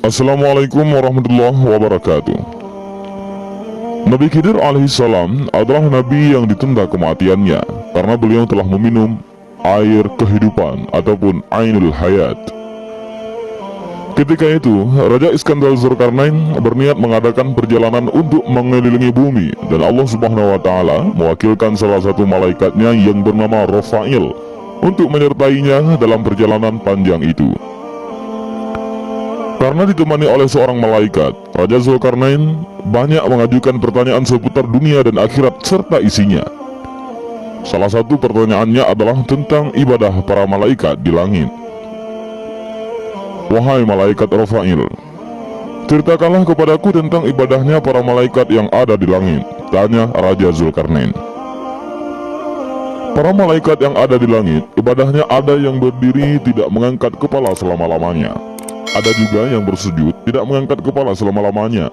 Assalamualaikum warahmatullahi wabarakatuh. Nabi Khidir alaihissalam adalah nabi yang ditunda kematiannya karena beliau telah meminum air kehidupan ataupun ainul hayat. Ketika itu, Raja Iskandar Zulkarnain berniat mengadakan perjalanan untuk mengelilingi bumi, dan Allah Subhanahu wa Ta'ala mewakilkan salah satu malaikatnya yang bernama Rafail untuk menyertainya dalam perjalanan panjang itu. Karena ditemani oleh seorang malaikat, Raja Zulkarnain banyak mengajukan pertanyaan seputar dunia dan akhirat serta isinya. Salah satu pertanyaannya adalah tentang ibadah para malaikat di langit. Wahai malaikat Rafail, ceritakanlah kepadaku tentang ibadahnya para malaikat yang ada di langit, tanya Raja Zulkarnain. Para malaikat yang ada di langit, ibadahnya ada yang berdiri tidak mengangkat kepala selama-lamanya. Ada juga yang bersujud tidak mengangkat kepala selama-lamanya.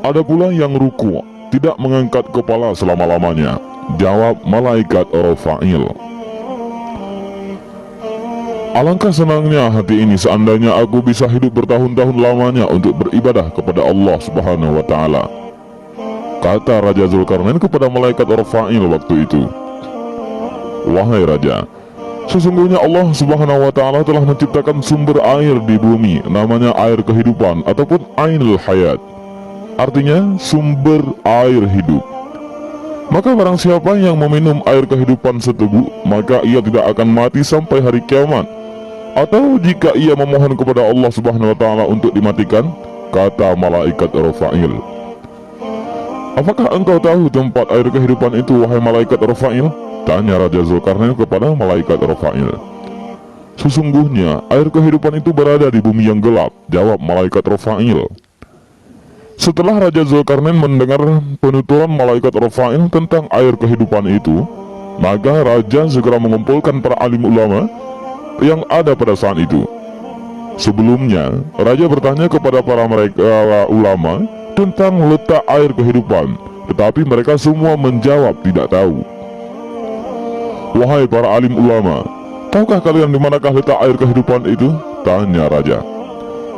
Ada pula yang ruku tidak mengangkat kepala selama-lamanya. Jawab malaikat Rafail. Alangkah senangnya hati ini seandainya aku bisa hidup bertahun-tahun lamanya untuk beribadah kepada Allah Subhanahu wa Ta'ala, kata Raja Zulkarnain kepada malaikat Rafail waktu itu. Wahai Raja, sesungguhnya Allah Subhanahu wa Ta'ala telah menciptakan sumber air di bumi, namanya air kehidupan ataupun ainul hayat, artinya sumber air hidup. Maka barang siapa yang meminum air kehidupan seteguk, maka ia tidak akan mati sampai hari kiamat. Atau jika ia memohon kepada Allah Subhanahu wa Ta'ala untuk dimatikan, kata malaikat Rafail. Apakah engkau tahu tempat air kehidupan itu, wahai malaikat Rafail? Tanya Raja Zulkarnain kepada malaikat Rafail. Sesungguhnya air kehidupan itu berada di bumi yang gelap, jawab malaikat Rafail. Setelah Raja Zulkarnain mendengar penuturan malaikat Rafail tentang air kehidupan itu, maka Raja segera mengumpulkan para alim ulama yang ada pada saat itu. Sebelumnya, Raja bertanya kepada para ulama tentang letak air kehidupan, tetapi mereka semua menjawab tidak tahu. Wahai para alim ulama, tahukah kalian di manakah letak air kehidupan itu? Tanya Raja.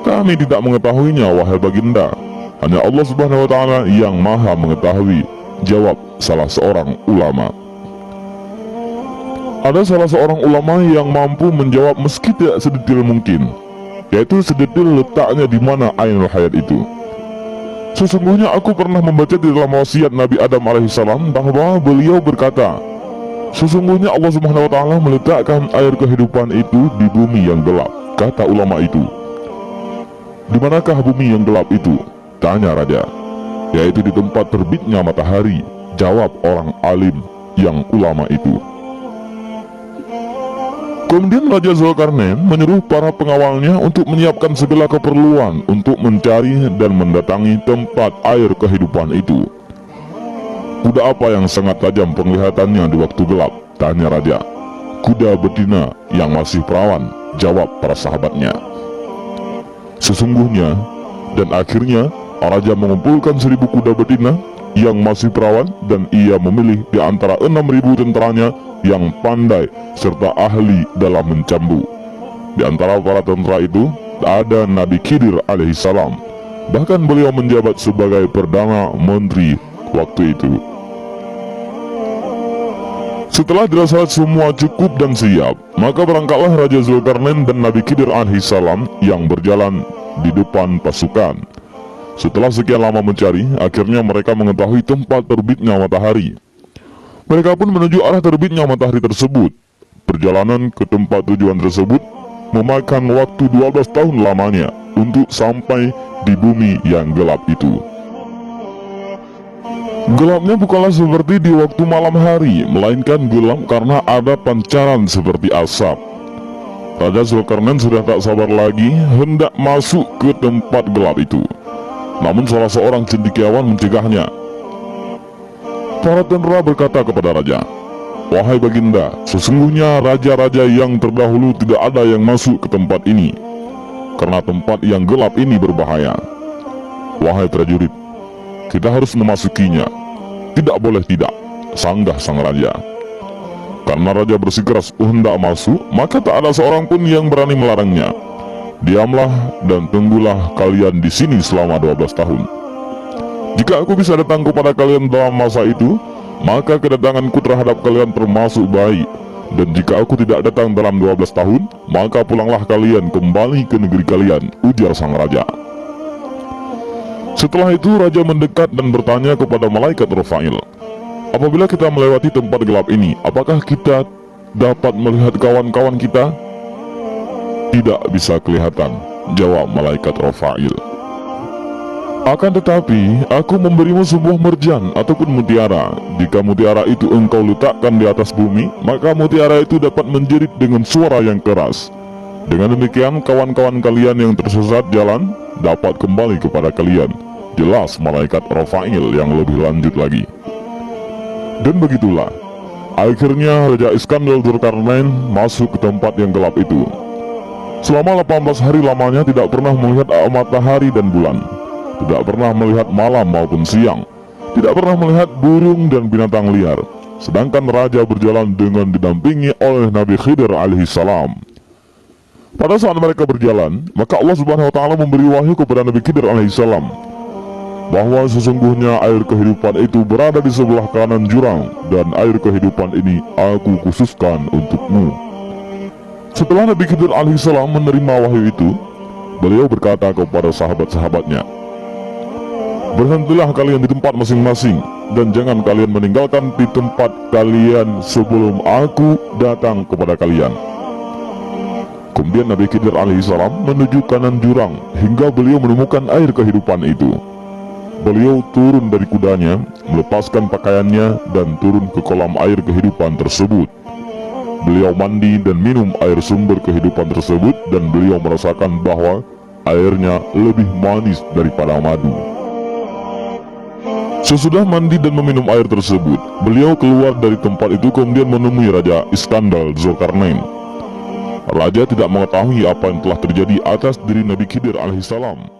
Kami tidak mengetahuinya, wahai baginda. Hanya Allah Subhanahu wa Ta'ala yang maha mengetahui, jawab salah seorang ulama. Ada salah seorang ulama yang mampu menjawab meski tidak sedetail mungkin, yaitu sedetail letaknya di mana ainul hayat itu. Sesungguhnya aku pernah membaca di dalam wasiat Nabi Adam alaihissalam bahwa beliau berkata, sesungguhnya Allah Subhanahu wa Ta'ala meletakkan air kehidupan itu di bumi yang gelap. Kata ulama itu. Di manakah bumi yang gelap itu? Tanya Raja. Yaitu di tempat terbitnya matahari, jawab orang alim yang ulama itu. Kemudian Raja Zulkarnain menyuruh para pengawalnya untuk menyiapkan segala keperluan untuk mencari dan mendatangi tempat air kehidupan itu. Kuda apa yang sangat tajam penglihatannya di waktu gelap? Tanya Raja. Kuda betina yang masih perawan, jawab para sahabatnya. Sesungguhnya, dan akhirnya Raja mengumpulkan 1000 kuda betina yang masih perawan, dan ia memilih di antara 6.000 tentaranya yang pandai serta ahli dalam mencambu. Di antara para tentara itu ada Nabi Khidir alaihissalam. Bahkan beliau menjabat sebagai Perdana Menteri waktu itu. Setelah dirasa semua cukup dan siap, maka berangkatlah Raja Zulkarnain dan Nabi Khidir alaihissalam yang berjalan di depan pasukan. Setelah sekian lama mencari, akhirnya mereka mengetahui tempat terbitnya matahari. Mereka pun menuju arah terbitnya matahari tersebut. Perjalanan ke tempat tujuan tersebut memakan waktu 12 tahun lamanya untuk sampai di bumi yang gelap itu. Gelapnya bukanlah seperti di waktu malam hari, melainkan gelap karena ada pancaran seperti asap. Raja Zulkarnain sudah tak sabar lagi hendak masuk ke tempat gelap itu. Namun salah seorang cendekiawan mencegahnya. Para tentara berkata kepada Raja, wahai baginda, sesungguhnya raja-raja yang terdahulu tidak ada yang masuk ke tempat ini, karena tempat yang gelap ini berbahaya. Wahai prajurit, kita harus memasukinya. Tidak boleh tidak, sanggah sang raja. Karena raja bersikeras hendak masuk, maka tak ada seorang pun yang berani melarangnya. Diamlah dan tunggulah kalian di sini selama 12 tahun. Jika aku bisa datang kepada kalian dalam masa itu, maka kedatanganku terhadap kalian termasuk baik. Dan jika aku tidak datang dalam 12 tahun, maka pulanglah kalian kembali ke negeri kalian, ujar sang raja. Setelah itu raja mendekat dan bertanya kepada malaikat Rafail, apabila kita melewati tempat gelap ini, apakah kita dapat melihat kawan-kawan kita? Tidak bisa kelihatan, jawab malaikat Rafail. Akan tetapi, aku memberimu sebuah merjan ataupun mutiara. Jika mutiara itu engkau letakkan di atas bumi, maka mutiara itu dapat menjerit dengan suara yang keras. Dengan demikian, kawan-kawan kalian yang tersesat jalan dapat kembali kepada kalian. Jelas malaikat Rafail yang lebih lanjut lagi. Dan begitulah, akhirnya Raja Iskandar Dzulkarnain masuk ke tempat yang gelap itu. Selama 18 hari lamanya tidak pernah melihat matahari dan bulan, tidak pernah melihat malam maupun siang, tidak pernah melihat burung dan binatang liar. Sedangkan raja berjalan dengan didampingi oleh Nabi Khidir alaihissalam. Pada saat mereka berjalan, maka Allah subhanahu wa ta'ala memberi wahyu kepada Nabi Khidir alaihissalam bahwa sesungguhnya air kehidupan itu berada di sebelah kanan jurang, dan air kehidupan ini aku khususkan untukmu. Setelah Nabi Khidir alaihissalam menerima wahyu itu, beliau berkata kepada sahabat-sahabatnya, berhentilah kalian di tempat masing-masing, dan jangan kalian meninggalkan di tempat kalian sebelum aku datang kepada kalian. Kemudian Nabi Khidir alaihissalam menuju kanan jurang hingga beliau menemukan air kehidupan itu. Beliau turun dari kudanya, melepaskan pakaiannya dan turun ke kolam air kehidupan tersebut. Beliau mandi dan minum air sumber kehidupan tersebut, dan beliau merasakan bahwa airnya lebih manis daripada madu. Sesudah mandi dan meminum air tersebut, beliau keluar dari tempat itu kemudian menemui Raja Iskandar Dzulkarnain. Raja tidak mengetahui apa yang telah terjadi atas diri Nabi Khidir alaihissalam.